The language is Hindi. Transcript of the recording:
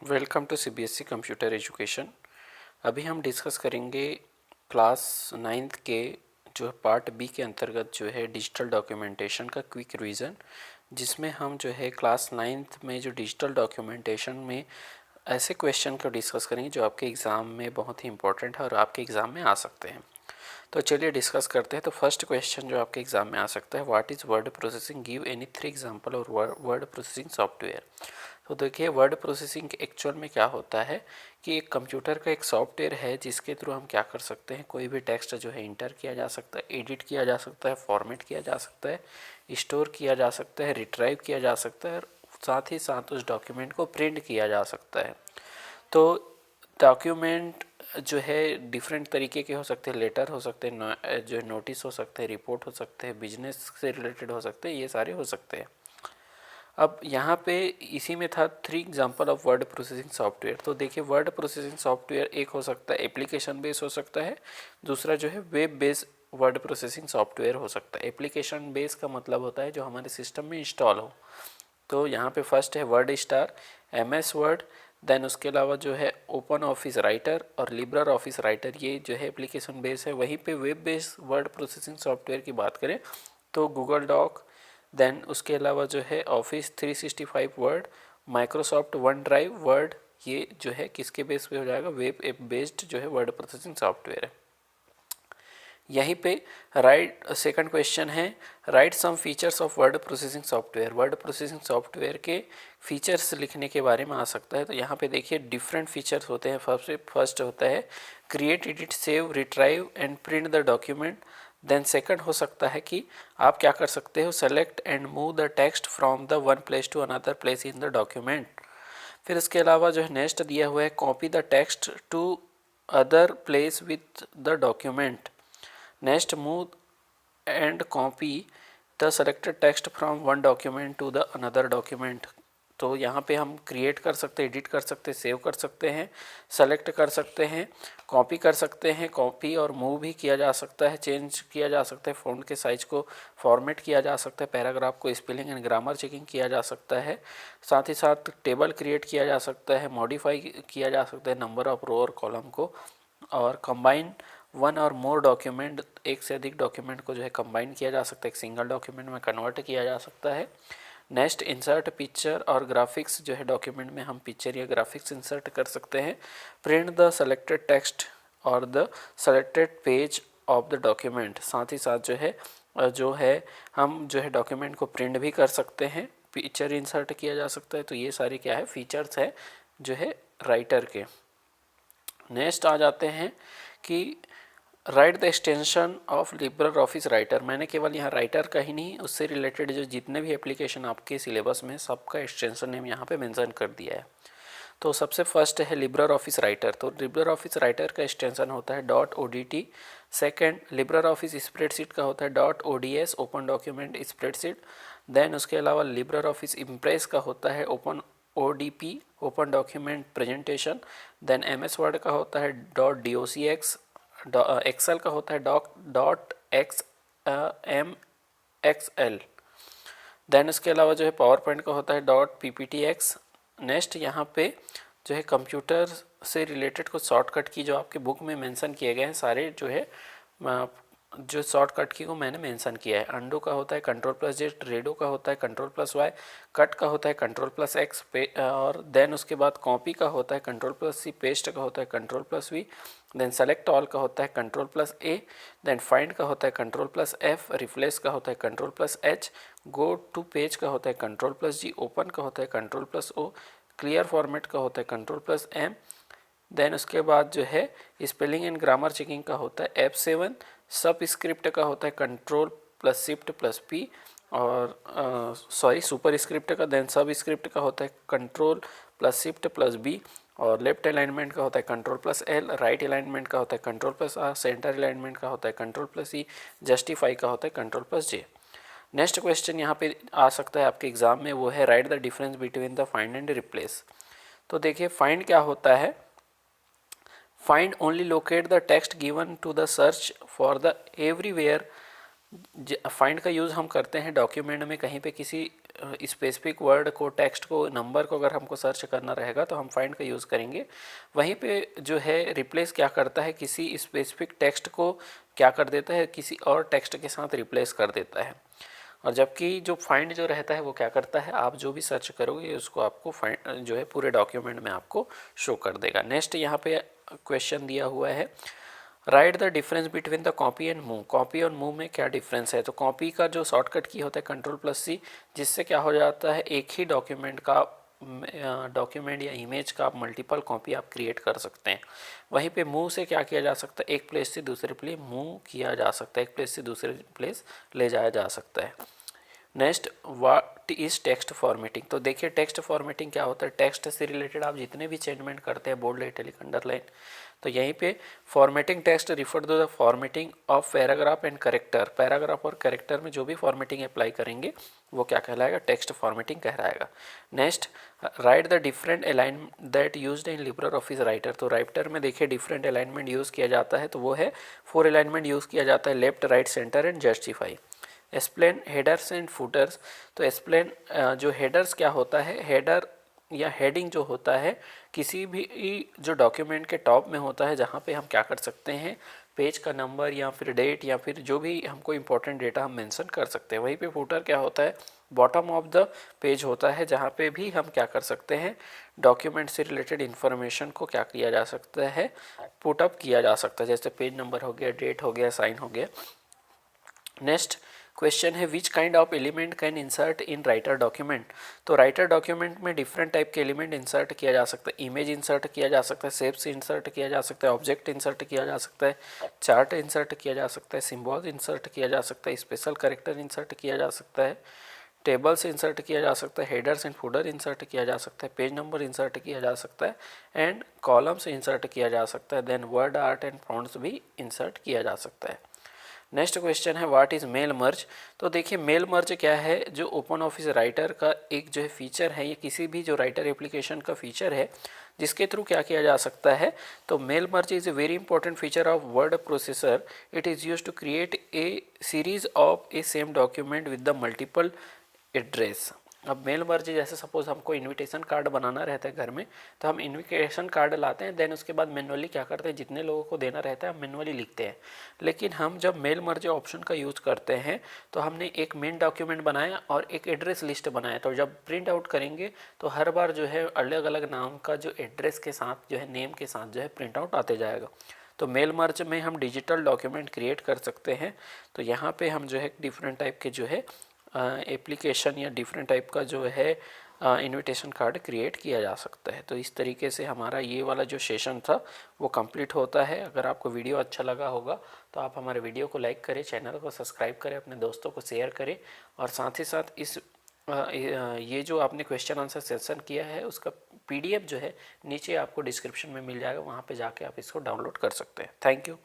Welcome to CBSE computer education. अभी हम डिस्कस करेंगे क्लास नाइन्थ के जो पार्ट बी के अंतर्गत जो है डिजिटल डॉक्यूमेंटेशन का क्विक रिवीजन, जिसमें हम जो है क्लास नाइन्थ में जो डिजिटल डॉक्यूमेंटेशन में ऐसे क्वेश्चन को डिस्कस करेंगे जो आपके एग्ज़ाम में बहुत ही इंपॉर्टेंट है और आपके एग्ज़ाम में आ सकते हैं। तो चलिए डिस्कस करते हैं। तो फर्स्ट क्वेश्चन जो आपके एग्ज़ाम में आ सकता है, what is word processing, give any 3 example और वर्ड प्रोसेसिंग सॉफ्टवेयर। तो देखिए वर्ड प्रोसेसिंग एक्चुअल में क्या होता है कि एक कंप्यूटर का एक सॉफ्टवेयर है जिसके थ्रू हम क्या कर सकते हैं, कोई भी टेक्स्ट जो है इंटर किया जा सकता है, एडिट किया जा सकता है, फॉर्मेट किया जा सकता है, स्टोर किया जा सकता है, रिट्राइव किया जा सकता है और साथ ही साथ उस डॉक्यूमेंट को प्रिंट किया जा सकता है। तो डॉक्यूमेंट जो है डिफरेंट तरीके के हो सकते हैं, लेटर हो सकते हैं, जो नोटिस हो सकते हैं, रिपोर्ट हो सकते हैं, बिजनेस से रिलेटेड हो सकते हैं, ये सारे हो सकते हैं। अब यहाँ पे इसी में था 3 example of word processing software. तो देखिए वर्ड प्रोसेसिंग सॉफ्टवेयर एक हो सकता है एप्लीकेशन बेस हो सकता है, दूसरा जो है web base word processing software हो सकता है। एप्लीकेशन बेस का मतलब होता है जो हमारे सिस्टम में इंस्टॉल हो। तो यहाँ पे फर्स्ट है WordStar, MS Word, then उसके अलावा जो है ओपन ऑफिस राइटर और लिब्रा ऑफिस राइटर, ये जो है एप्लीकेशन बेस है। वहीं पे web base word processing software की बात करें तो गूगल डॉक, देन उसके अलावा जो है office 365 word, Microsoft one drive word, ये जो है किसके बेस पे हो जाएगा, वेब ऐप बेस्ड जो है वर्ड प्रोसेसिंग सॉफ्टवेयर है। यहीं पे राइट सेकंड क्वेश्चन है, right some features of word processing software. Word processing software के फीचर्स लिखने के बारे में आ सकता है। तो यहाँ पे देखिए डिफरेंट फीचर्स होते हैं। फर्स्ट होता है create, edit, save, retrieve and print the document. Then second हो सकता है कि आप क्या कर सकते हो, select and move the text from the one place to another place in the document. फिर इसके अलावा जो है नेक्स्ट दिया हुआ है copy the text to other place with the document. Next move and copy the selected text from one document to the another document. तो यहाँ पे हम क्रिएट कर सकते हैं, एडिट कर सकते हैं, सेव कर सकते हैं, सेलेक्ट कर सकते हैं, कॉपी कर सकते हैं, कॉपी और मूव भी किया जा सकता है, चेंज किया जा सकता है, फ़ॉन्ट के साइज को फॉर्मेट किया जा सकता है, पैराग्राफ को स्पेलिंग एंड ग्रामर चेकिंग किया जा सकता है, साथ ही साथ टेबल क्रिएट किया जा सकता है, मॉडिफाई किया जा सकता है नंबर ऑफ रो और कॉलम को, और कंबाइन वन और मोर डॉक्यूमेंट, एक से अधिक डॉक्यूमेंट को जो है कंबाइन किया जा सकता है, एक सिंगल डॉक्यूमेंट में कन्वर्ट किया जा सकता है। नेक्स्ट इंसर्ट पिक्चर और ग्राफिक्स, जो है डॉक्यूमेंट में हम पिक्चर या ग्राफिक्स इंसर्ट कर सकते हैं। प्रिंट द सेलेक्टेड टेक्स्ट और the selected page of the document, साथ ही साथ जो है हम जो है डॉक्यूमेंट को प्रिंट भी कर सकते हैं, पिक्चर इंसर्ट किया जा सकता है। तो ये सारे क्या है, फीचर्स है जो है राइटर के। नेक्स्ट आ जाते हैं कि right the extension of Libra office writer. मैंने केवल यहाँ राइटर का ही नहीं, उससे रिलेटेड जो जितने भी एप्लीकेशन आपके सिलेबस में सबका एक्सटेंशन नेम यहाँ पे मेंशन कर दिया है। तो सबसे फर्स्ट है लिब्रा ऑफिस राइटर। तो लिब्रा ऑफिस राइटर का एक्सटेंशन होता है .odt। Second LibreOffice spreadsheet का होता है .ods, open document spreadsheet. Then उसके अलावा लिब्रा ऑफिस इम्प्रेस का होता है ODP, open document presentation. Then MS Word का होता है .docx, एक्सेल का होता है .xmxl। देन उसके अलावा जो है पावर पॉइंट का होता है .pptx। नेक्स्ट यहाँ पे जो है कंप्यूटर से रिलेटेड कुछ शॉर्टकट की जो आपके बुक में मेंशन किए गए हैं सारे, जो है जो शॉर्टकट की को मैंने मेंशन किया है। अंडो का होता है Ctrl+Z, रेडो का होता है Ctrl+Y, कट का होता है Ctrl+X, और देन उसके बाद कॉपी का होता है Ctrl+C, पेस्ट का होता है Ctrl+V, देन सेलेक्ट ऑल का होता है Ctrl+A, देन फाइंड का होता है Ctrl+F, रिप्लेस का होता है Ctrl+H, गो टू पेज का होता है Ctrl+G, ओपन का होता है Ctrl+O, क्लियर फॉर्मेट का होता है Ctrl+M। देन उसके बाद जो है स्पेलिंग एंड ग्रामर चेकिंग का होता है F7, सब स्क्रिप्ट का होता है Ctrl+Shift+P, और सुपर स्क्रिप्ट का, देन सब स्क्रिप्ट का होता है Ctrl+Shift+B, और लेफ्ट अलाइनमेंट का होता है Ctrl+L, राइट अलाइनमेंट का होता है Ctrl+R, सेंटर अलाइनमेंट का होता है Ctrl+E, जस्टिफाई का होता है Ctrl+J। नेक्स्ट क्वेश्चन यहाँ पे आ सकता है आपके एग्जाम में, वो है write the difference between the find and replace. तो देखिए फाइंड क्या होता है, find only locate the text given to the search for the everywhere. Find का यूज़ हम करते हैं डॉक्यूमेंट में कहीं पे किसी स्पेसिफिक वर्ड को, टेक्स्ट को, नंबर को अगर हमको सर्च करना रहेगा तो हम फाइंड का यूज़ करेंगे। वहीं पे जो है रिप्लेस क्या करता है, किसी स्पेसिफिक टेक्स्ट को क्या कर देता है, किसी और टेक्स्ट के साथ रिप्लेस कर देता है। और जबकि जो फाइंड जो रहता है वो क्या करता है, आप जो भी सर्च करोगे उसको आपको फाइंड जो है पूरे डॉक्यूमेंट में आपको शो कर देगा। नेक्स्ट यहाँ पे क्वेश्चन दिया हुआ है, write the difference between the copy and move. Copy और मूव में क्या डिफरेंस है। तो कॉपी का जो शॉर्टकट की होता है Ctrl+C, जिससे क्या हो जाता है, एक ही डॉक्यूमेंट का डॉक्यूमेंट या इमेज का आप मल्टीपल कॉपी आप क्रिएट कर सकते हैं। वहीं पे मूव से क्या किया जा सकता है, एक प्लेस से दूसरे प्लेस मूव किया जा सकता है, एक प्लेस से दूसरे प्लेस ले जाया जा सकता है। Next, what is text formatting. तो देखिए टेक्स्ट फॉर्मेटिंग क्या होता है, टेक्स्ट से रिलेटेड आप जितने भी चेंजमेंट करते हैं, बोल्ड, इटैलिक, अंडरलाइन, तो यहीं पे formatting text refer to the formatting of paragraph and character. Paragraph और करेक्टर में जो भी फॉर्मेटिंग अप्लाई करेंगे वो क्या कहलाएगा, टेक्स्ट फॉर्मेटिंग कहलाएगा। Next, write the different alignment that used in LibreOffice Writer. तो राइटर में देखिए डिफरेंट अलाइनमेंट यूज़ किया जाता है, तो वो है 4 अलाइनमेंट यूज़ किया जाता है, left, right, centre and justify. Explain headers and putters. तो एक्सप्लेन जो हेडर्स क्या होता है, हेडर या हेडिंग जो होता है किसी भी जो डॉक्यूमेंट के टॉप में होता है, जहाँ पे हम क्या कर सकते हैं, पेज का नंबर या फिर डेट या फिर जो भी हमको इम्पोर्टेंट डेटा हम मेंशन कर सकते हैं। वहीं पे फुटर क्या होता है, बॉटम ऑफ द पेज होता है, जहाँ पे भी हम क्या कर सकते हैं, डॉक्यूमेंट से रिलेटेड इन्फॉर्मेशन को क्या किया जा सकता है, पुटअप किया जा सकता है, जैसे पेज नंबर हो गया, डेट हो गया, साइन हो गया। नेक्स्ट क्वेश्चन है, which kind of element can insert in writer document. तो राइटर डॉक्यूमेंट में डिफरेंट टाइप के एलिमेंट इंसर्ट किया जा सकता है। इमेज इंसर्ट किया जा सकता है, शेप्स इंसर्ट किया जा सकता है, ऑब्जेक्ट इंसर्ट किया जा सकता है, चार्ट इंसर्ट किया जा सकता है, सिम्बॉल्स इंसर्ट किया जा सकता है, स्पेशल कैरेक्टर इंसर्ट किया जा सकता है, टेबल्स इंसर्ट किया जा सकता है, हेडर्स एंड फुटर इंसर्ट किया जा सकता है, पेज नंबर इंसर्ट किया जा सकता है, एंड कॉलम्स इंसर्ट किया जा सकता है। Then word art and fonts भी इंसर्ट किया जा सकता है। नेक्स्ट क्वेश्चन है, व्हाट इज़ मेल मर्ज। तो देखिए मेल मर्ज क्या है, जो ओपन ऑफिस राइटर का एक जो है फीचर है, ये किसी भी जो राइटर एप्लीकेशन का फीचर है, जिसके थ्रू क्या किया जा सकता है। तो mail merge is a very important feature of word processor. It is use to create a series of a same document with the multiple address. अब मेल मर्ज जैसे सपोज हमको इनविटेशन कार्ड बनाना रहता है घर में, तो हम इनविटेशन कार्ड लाते हैं, देन उसके बाद मैनुअली क्या करते हैं, जितने लोगों को देना रहता है हम मैनुअली लिखते हैं। लेकिन हम जब मेल मर्ज ऑप्शन का यूज़ करते हैं तो हमने एक मेन डॉक्यूमेंट बनाया और एक एड्रेस लिस्ट बनाया, तो जब प्रिंट आउट करेंगे तो हर बार जो है अलग अलग नाम का जो एड्रेस के साथ जो है, नेम के साथ जो है प्रिंट आउट आते जाएगा। तो मेल मर्ज में हम डिजिटल डॉक्यूमेंट क्रिएट कर सकते हैं। तो यहाँ पे हम जो है डिफरेंट टाइप के जो है एप्लीकेशन या डिफरेंट टाइप का जो है इनविटेशन कार्ड क्रिएट किया जा सकता है। तो इस तरीके से हमारा ये वाला जो सेशन था वो कंप्लीट होता है। अगर आपको वीडियो अच्छा लगा होगा तो आप हमारे वीडियो को लाइक करें, चैनल को सब्सक्राइब करें, अपने दोस्तों को शेयर करें, और साथ ही साथ इस ये जो आपने क्वेश्चन आंसर सेशन किया है उसका PDF जो है नीचे आपको डिस्क्रिप्शन में मिल जाएगा, वहाँ पे जाके आप इसको डाउनलोड कर सकते हैं। Thank you.